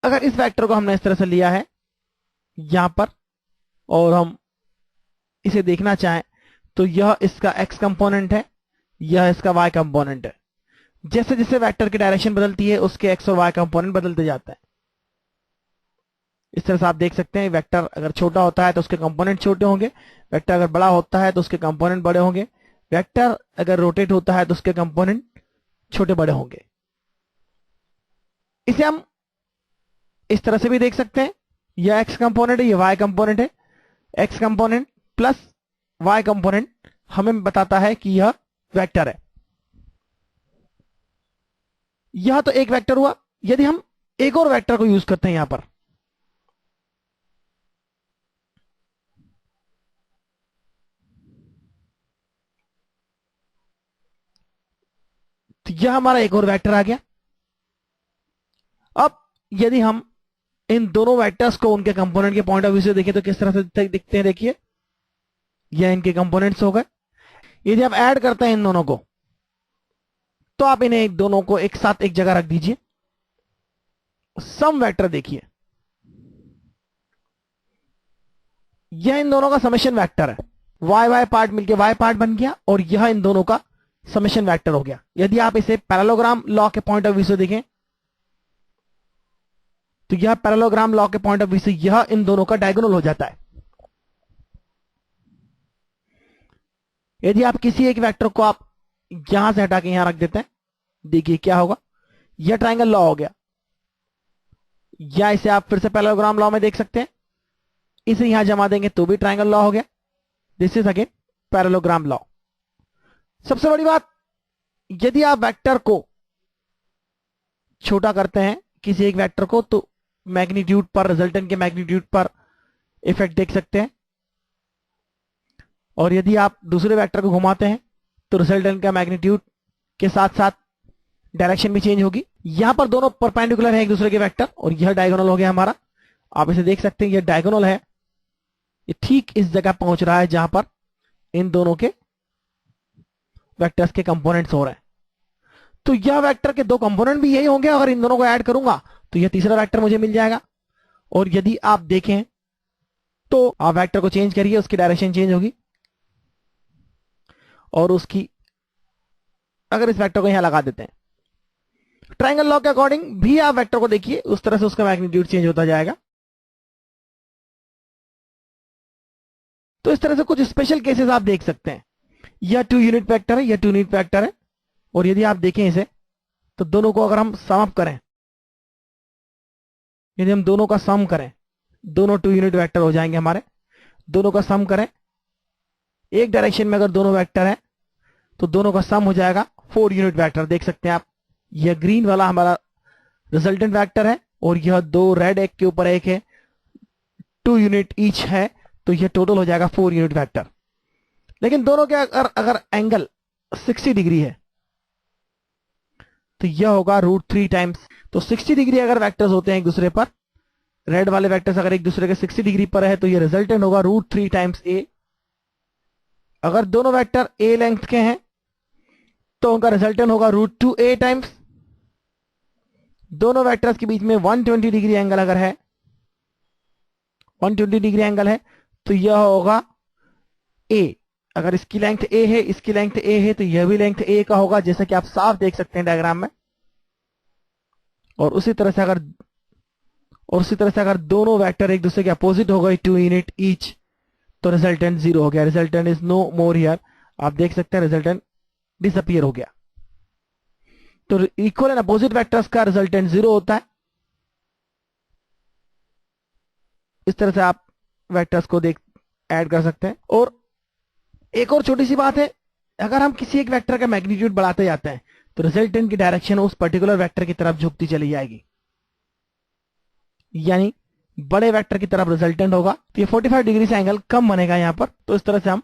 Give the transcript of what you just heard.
अगर इस वेक्टर को हमने इस तरह से लिया है यहां पर और हम इसे देखना चाहें तो यह इसका x कंपोनेंट है, यह इसका y कंपोनेंट है। जैसे जैसे वेक्टर की डायरेक्शन बदलती है उसके x और y कंपोनेंट बदलते जाते हैं। इस तरह से आप देख सकते हैं वेक्टर अगर छोटा होता है तो उसके कंपोनेंट छोटे होंगे, वेक्टर अगर बड़ा होता है तो उसके कंपोनेंट बड़े होंगे, वेक्टर अगर रोटेट होता है तो उसके कंपोनेंट छोटे बड़े होंगे। इसे हम इस तरह से भी देख सकते हैं, यह x कंपोनेंट है, यह y कंपोनेंट है। x component plus y component हमें बताता है कि यह वेक्टर है। यह तो एक वेक्टर हुआ। यदि हम एक और वेक्टर को यूज करते हैं यहां पर, तो यह हमारा एक और वेक्टर आ गया। अब यदि हम इन दोनों वेक्टर्स को उनके कंपोनेंट के पॉइंट ऑफ व्यू से देखें तो किस तरह से दिखते हैं, देखिए यह इनके कंपोनेंट्स हो गए। यदि आप ऐड करते हैं इन दोनों को तो आप इन्हें दोनों को एक साथ एक जगह रख दीजिए। सम वेक्टर देखिए, यह इन दोनों का समेशन वेक्टर है। वाई वाई पार्ट मिलके वाई पार्ट बन गया और यह इन दोनों का समेशन वेक्टर हो गया। यदि आप इसे पैरेललोग्राम लॉ के पॉइंट ऑफ व्यू से देखें तो यह पैरेललोग्राम लॉ के पॉइंट ऑफ व्यू से यह इन दोनों का डायगोनल हो जाता है। यदि आप किसी एक वेक्टर को आप यहां से हटा के यहां रख देते हैं, देखिए क्या होगा, यह ट्रायंगल लॉ हो गया। या इसे आप फिर से पैरेललोग्राम लॉ में देख सकते हैं, इसे यहां जमा देंगे तो भी ट्रायंगल लॉ हो गया। This is again parallelogram law. सबसे बड़ी बात, यदि आप वेक्टर को छोटा करते हैं किसी एक वेक्टर को तो मैग्नीट्यूड पर, रिजल्टेंट के मैग्नीट्यूड पर इफेक्ट देख सकते हैं। और यदि आप दूसरे वेक्टर को घुमाते हैं तो रिजल्टेंट का मैग्नीट्यूड के साथ साथ डायरेक्शन भी चेंज होगी। यहां पर दोनों परपेंडिकुलर है एक दूसरे के वेक्टर और यह डायगोनल हो गया हमारा। आप इसे देख सकते हैं, यह डायगोनल है, ये ठीक इस जगह पहुंच रहा है जहां पर इन दोनों के वेक्टर्स के कंपोनेंट्स हो रहे हैं। तो यह वेक्टर के दो कंपोनेंट भी यही होंगे। अगर इन दोनों को ऐड करूंगा तो यह तीसरा वेक्टर मुझे मिल जाएगा। और यदि आप देखें तो आप वेक्टर को चेंज करिए, उसकी डायरेक्शन चेंज होगी और उसकी, अगर इस वेक्टर को यहां लगा देते हैं, ट्रायंगल लॉ के अकॉर्डिंग भी आप वेक्टर को देखिए, उस तरह से उसका मैग्नीट्यूड चेंज होता जाएगा। तो इस तरह से कुछ स्पेशल केसेस आप देख सकते हैं। यह 2 यूनिट वेक्टर है, यह 2 यूनिट वेक्टर है। और यदि आप देखें इसे तो दोनों को अगर हम सम अप करें, यदि हम दोनों का सम करें, दोनों 2 यूनिट वेक्टर हो जाएंगे हमारे। दोनों का सम करें, एक डायरेक्शन में अगर दोनों वेक्टर है तो दोनों का सम हो जाएगा 4 यूनिट वेक्टर। देख सकते हैं आप, यह ग्रीन वाला हमारा रिजल्टेंट वेक्टर है और यह दो रेड एक के ऊपर एक है, 2 यूनिट ईच है, तो यह टोटल हो जाएगा 4 यूनिट वेक्टर। लेकिन दोनों के अगर एंगल 60 डिग्री है तो यह होगा √3 टाइम्स। तो 60 डिग्री अगर वेक्टर्स होते हैं एक दूसरे पर, रेड वाले वेक्टर्स अगर एक दूसरे के 60 डिग्री पर है तो यह रिजल्टेंट होगा √3 टाइम्स ए। अगर दोनों वेक्टर ए लेंथ के हैं तो उनका रिजल्टेंट होगा √2a टाइम्स। दोनों वेक्टर्स के बीच में 120 डिग्री एंगल अगर है, 120 डिग्री एंगल है तो यह होगा a। अगर इसकी लेंथ a है, इसकी लेंथ a है तो यह भी लेंथ a का होगा, जैसा कि आप साफ देख सकते हैं डायग्राम में। और उसी तरह से अगर दोनों वेक्टर एक दूसरे के अपोजिट हो गए 2 यूनिट ईच तो रिजल्टेंट 0 हो गया। Resultant is no more here. आप देख सकते हैं रिजल्टेंट डिसअपियर हो गया। तो इक्वल एंड अपोजिट वेक्टर्स का रिजल्टेंट 0 होता है। इस तरह से आप वेक्टर्स को ऐड कर सकते हैं। और एक और छोटी सी बात है, अगर हम किसी एक वेक्टर का मैग्नीट्यूड बढ़ाते जाते हैं तो रिजल्टेंट की डायरेक्शन उस पर्टिकुलर वेक्टर की तरफ झुकती चली जाएगी, यानी बड़े वेक्टर की तरफ रिजल्टेंट होगा तो ये 45 डिग्री से एंगल कम बनेगा यहां पर। तो इस तरह से हम